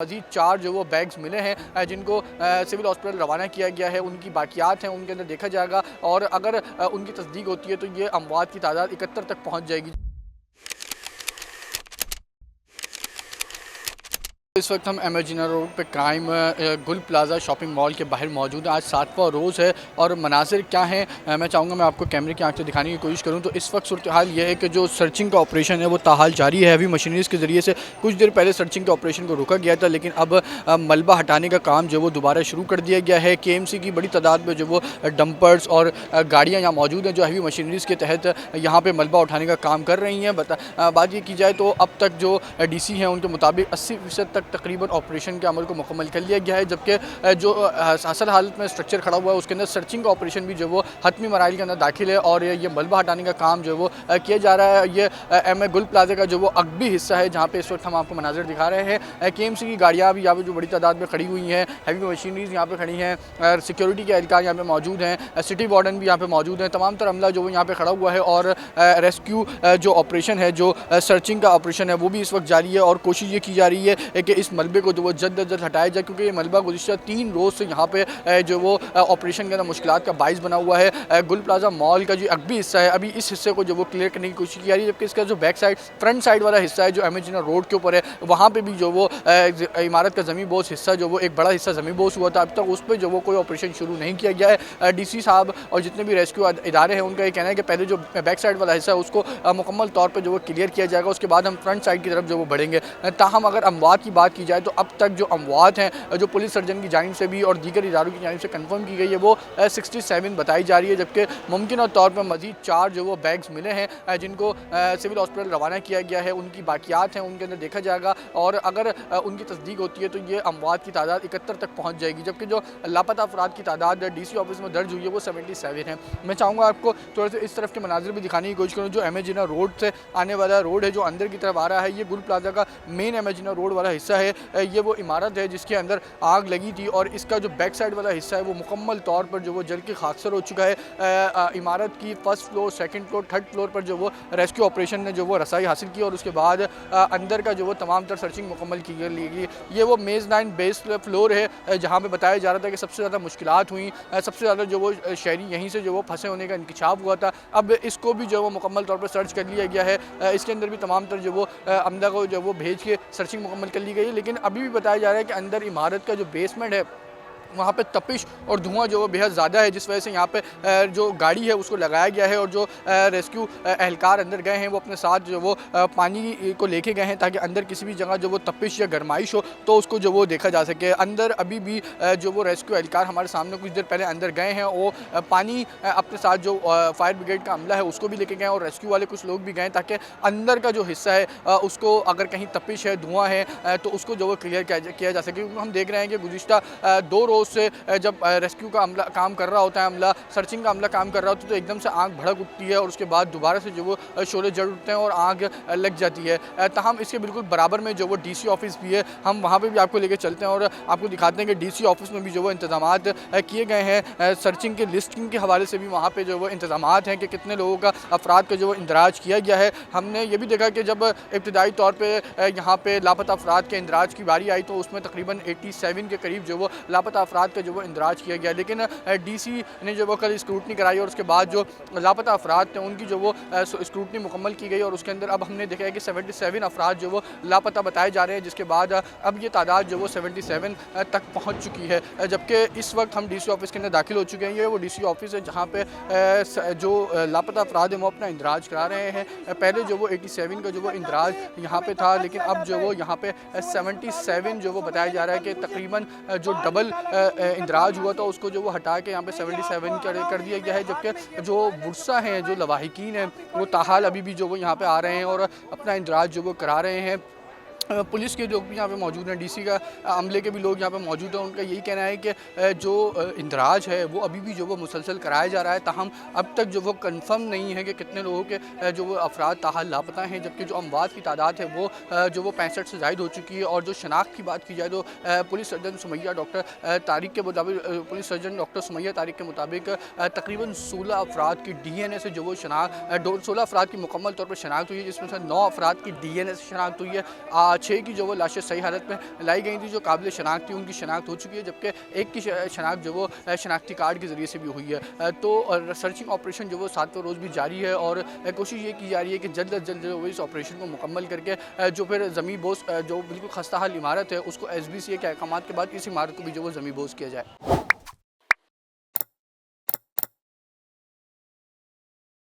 मज़ीद 4 जो वो बैग्स मिले हैं जिनको सिविल हॉस्पिटल रवाना किया गया है। उनकी बाकियात हैं, उनके अंदर देखा जाएगा और अगर उनकी तस्दीक होती है तो ये अमवात की तादाद 71 तक पहुँच जाएगी। इस वक्त हम एमेजिना रोड पे क्राइम गुल प्लाजा शॉपिंग मॉल के बाहर मौजूद है। आज 7वां रोज़ है और मनाजिर क्या हैं मैं चाहूँगा मैं आपको कैमरे की आंख से दिखाने की कोशिश करूँ तो इस वक्त सूरत हाल ये है कि जो सर्चिंग का ऑपरेशन है वो ताहाल जारी है। अभी मशीनरीज़ के ज़रिए से कुछ देर पहले सर्चिंग के ऑपरेशन को रोका गया था, लेकिन अब मलबा हटाने का काम जो वो दोबारा शुरू कर दिया गया है। KMC की बड़ी तादाद में जो वो डंपर्स और गाड़ियाँ यहाँ मौजूद हैं जो हैवी मशीनरीज़ के तहत यहाँ पर मलबा उठाने का काम कर रही हैं। बात ये की जाए तो अब तक जो DC हैं उनके मुताबिक 80% तक तकरीबन ऑपरेशन के अमल को मुकम्मल कर लिया गया है, जबकि जो असल हालत में स्ट्रक्चर खड़ा हुआ है उसके अंदर सर्चिंग का ऑपरेशन भी जो वो हतमी मराइल के अंदर दाखिल है और ये मलबा हटाने का काम जो वो किया जा रहा है। ये MA गुल प्लाजा का जो वो अगबी हिस्सा है जहाँ पे इस वक्त हम आपको मनाजिर दिखा रहे हैं। KMC की गाड़ियाँ भी यहाँ पर जो बड़ी तादाद में खड़ी हुई हैं, हैवी मशीनरीज यहाँ पर खड़ी हैं, सिक्योरिटी के एहलकार यहाँ पर मौजूद हैं, सिटी वार्डन भी यहाँ पर मौजूद हैं, तमाम तर अमला जो वो यहाँ पर खड़ा हुआ है और रेस्क्यू जो ऑपरेशन है, जो सर्चिंग का ऑपरेशन है वो भी इस वक्त जारी है और कोशिश ये की जा रही है कि इस मलबे को जो वो जल्द अज जल्द हटाया जाए, क्योंकि ये मलबा गुज़िश्ता 3 रोज़ से यहाँ पे जो वो ऑपरेशन के अंदर मुश्किलात का बाइस बना हुआ है। गुल प्लाजा मॉल का जो अगबी हिस्सा है अभी इस हिस्से को जो वो क्लियर करने की कोशिश की जा रही है, जबकि इसका जो बैक साइड फ्रंट साइड वाला हिस्सा है जो एमेजिना रोड के ऊपर है वहाँ पर भी जो वो इमारत का ज़मीन बोस हिस्सा जो वो एक बड़ा हिस्सा ज़मीन बोस हुआ था, अब तक उस पर जो वो कोई ऑपरेशन शुरू नहीं किया गया है। DC साहब और जितने भी रेस्क्यू इदारे हैं उनका ये कहना है कि पहले जो बैक साइड वाला हिस्सा है उसको मुकम्मल तौर पर जो वो क्लियर किया जाएगा, उसके बाद हम फ्रंट साइड की तरफ जो वो बढ़ेंगे। ताहम अगर अमवात की बात की जाए तो अब तक जो अमवात हैं जो पुलिस सर्जन की जानिब से भी और दीगर इदारों की जानिब से कंफर्म की गई है वो 67 बताई जा रही है, जबकि मुमकिन तौर पर मज़ीद 4 जो वो बैग्स मिले हैं जिनको सिविल हॉस्पिटल रवाना किया गया है। उनकी बाकियात हैं, उनके अंदर देखा जाएगा और अगर उनकी तस्दीक होती है तो ये अमवात की तादाद 71 तक पहुँच जाएगी, जबकि जो लापता अफराद की तादाद DC ऑफिस में दर्ज हुई है वो 77 है। मैं चाहूँगा आपको थोड़ा सा इस तरफ के मनाजिर भी दिखाने की कोशिश करूँ। जो एमेजिना रोड से आने वाला रोड है जो अंदर की तरफ आ रहा है, ये गुल प्लाजा का मेन एमेजिना रोड वाला हिस्सा है। ये वो इमारत है जिसके अंदर आग लगी थी और इसका जो बैक साइड वाला हिस्सा है वो मुकम्मल तौर पर जो वो जल के खाकसर हो चुका है। इमारत की first floor, second floor, third floor पर जो वो रेस्क्यू ऑपरेशन ने जो वो रसाई हासिल की और उसके बाद अंदर का जो वो तमाम तर सर्चिंग मुकम्मल की गई। ये वो मेज़ 9 बेस फ्लोर है जहाँ पे बताया जा रहा था कि सबसे ज़्यादा मुश्किलात हुई, सबसे ज़्यादा जो वो शहरी यहीं से जो वो फंसे होने का इंकशाफ हुआ था। अब इसको भी जो वो मुकम्मल तौर पर सर्च कर लिया गया है। इसके अंदर भी तमाम तर जो वो अमला को जो वो भेज के सर्चिंग मुकम्मल कर ली गई है, लेकिन अभी भी बताया जा रहा है कि अंदर इमारत का जो बेसमेंट है वहाँ पे तपिश और धुआं जो वो बेहद ज़्यादा है, जिस वजह से यहाँ पे जो गाड़ी है उसको लगाया गया है और जो रेस्क्यू एहलकार अंदर गए हैं वो अपने साथ जो वो पानी को लेके गए हैं ताकि अंदर किसी भी जगह जो वो तपिश या गरमाइश हो तो उसको जो वो देखा जा सके। अंदर अभी भी जो वो रेस्क्यू एहलकार हमारे सामने कुछ देर पहले अंदर गए हैं, वो पानी अपने साथ जो फायर ब्रिगेड का अमला है उसको भी लेके गए और रेस्क्यू वाले कुछ लोग भी गए ताकि अंदर का जो हिस्सा है उसको अगर कहीं तपिश है, धुआँ है तो उसको जो वो क्लियर किया जा सके। क्योंकि हम देख रहे हैं कि गुज़िश्ता 2 रोज़ से जब रेस्क्यू का अमला काम कर रहा होता है, अमला सर्चिंग का अमला काम कर रहा होता है तो एकदम से आग भड़क उठती है और उसके बाद दोबारा से जो वो शोले जड़ उठते हैं और आग लग जाती है। ताहम इसके बिल्कुल बराबर में जो वो DC ऑफिस भी है, हम वहाँ पे भी आपको लेके चलते हैं और आपको दिखाते हैं कि DC ऑफिस में भी जो वो इंतजामात किए गए हैं। सर्चिंग के लिस्टिंग के हवाले से भी वहाँ पर जो वो इंतजामात हैं कि कितने लोगों का अफराद का जो वो इंदराज किया गया है। हमने ये भी देखा कि जब इब्तदाई तौर पर यहाँ पर लापता अफराद के इंदराज की बारी आई तो उसमें तकरीबन 87 के करीब जो वो लापता अफराद का जो वो इंदराज किया गया, लेकिन DC ने जो वो कल स्क्रूटनी कराई और उसके बाद जो लापता अफराद थे उनकी जो वो स्क्रूटनी मुकम्मल की गई और उसके अंदर अब हमने देखा है कि 77 अफराद जो वो लापता बताए जा रहे हैं, जिसके बाद अब ये तादाद जो वो 77 तक पहुँच चुकी है। जबकि इस वक्त हम DC ऑफिस के अंदर दाखिल हो चुके हैं। ये वो DC ऑफिस है जहाँ पे जो लापता अफराद हैं वो अपना इंदराज करा रहे हैं। पहले जो वो 87 का जो वो इंदराज यहाँ पे था, लेकिन अब जो वो यहाँ पे 77 जो वो बताया जा रहा है कि तकरीबन जो डबल इंदराज हुआ था उसको जो वो हटा के यहाँ पे 77 कर दिया गया है। जबकि जो बुरसा हैं, जो लवाहिकीन हैं वो ताहाल अभी भी जो वो यहाँ पे आ रहे हैं और अपना इंदराज जो वो करा रहे हैं। पुलिस के लोग भी यहाँ पे मौजूद हैं, DC का अमले के भी लोग यहाँ पे मौजूद हैं। उनका यही कहना है कि जो इंदराज है वो अभी भी जो वो मुसलसल कराया जा रहा है, ताहम अब तक जो वो कंफर्म नहीं है कि कितने लोगों के जो वो अफराद ताहाल लापता हैं। जबकि जो अमवात की तादाद है वो जो वो 65 से ज़ायद हो चुकी है। और जो शनाख्त की बात की जाए तो police surgeon Sumaiya doctor Tariq के मुताबिक police surgeon doctor Sumaiya Tariq के मुताबिक तकरीबन 16 अफराद की DNA से जो वो शनाख्त 16 अफराद की मुकम्मल तौर पर शनाख्त हुई है, जिसमें से 9 अफराद की DNA से शनाख्त हुई है। 6 की जो वो लाशें सही हालत में लाई गई थी, जो काबिल शनाख्त थी, उनकी शनाख्त हो चुकी है, जबकि एक की शनाख्त जो वो शनाख्ती कार्ड के ज़रिए से भी हुई है। तो सर्चिंग ऑपरेशन जो वो 7वां रोज़ भी जारी है और कोशिश ये की जा रही है कि जल्द अज जल्द जो है इस ऑपरेशन को मुकम्मल करके जो फिर ज़मीन बोस जो बिल्कुल खस्ता हाल इमारत है उसको SBCA के अहकामात के बाद इस इमारत को भी जो वो ज़मीन बोस किया जाए।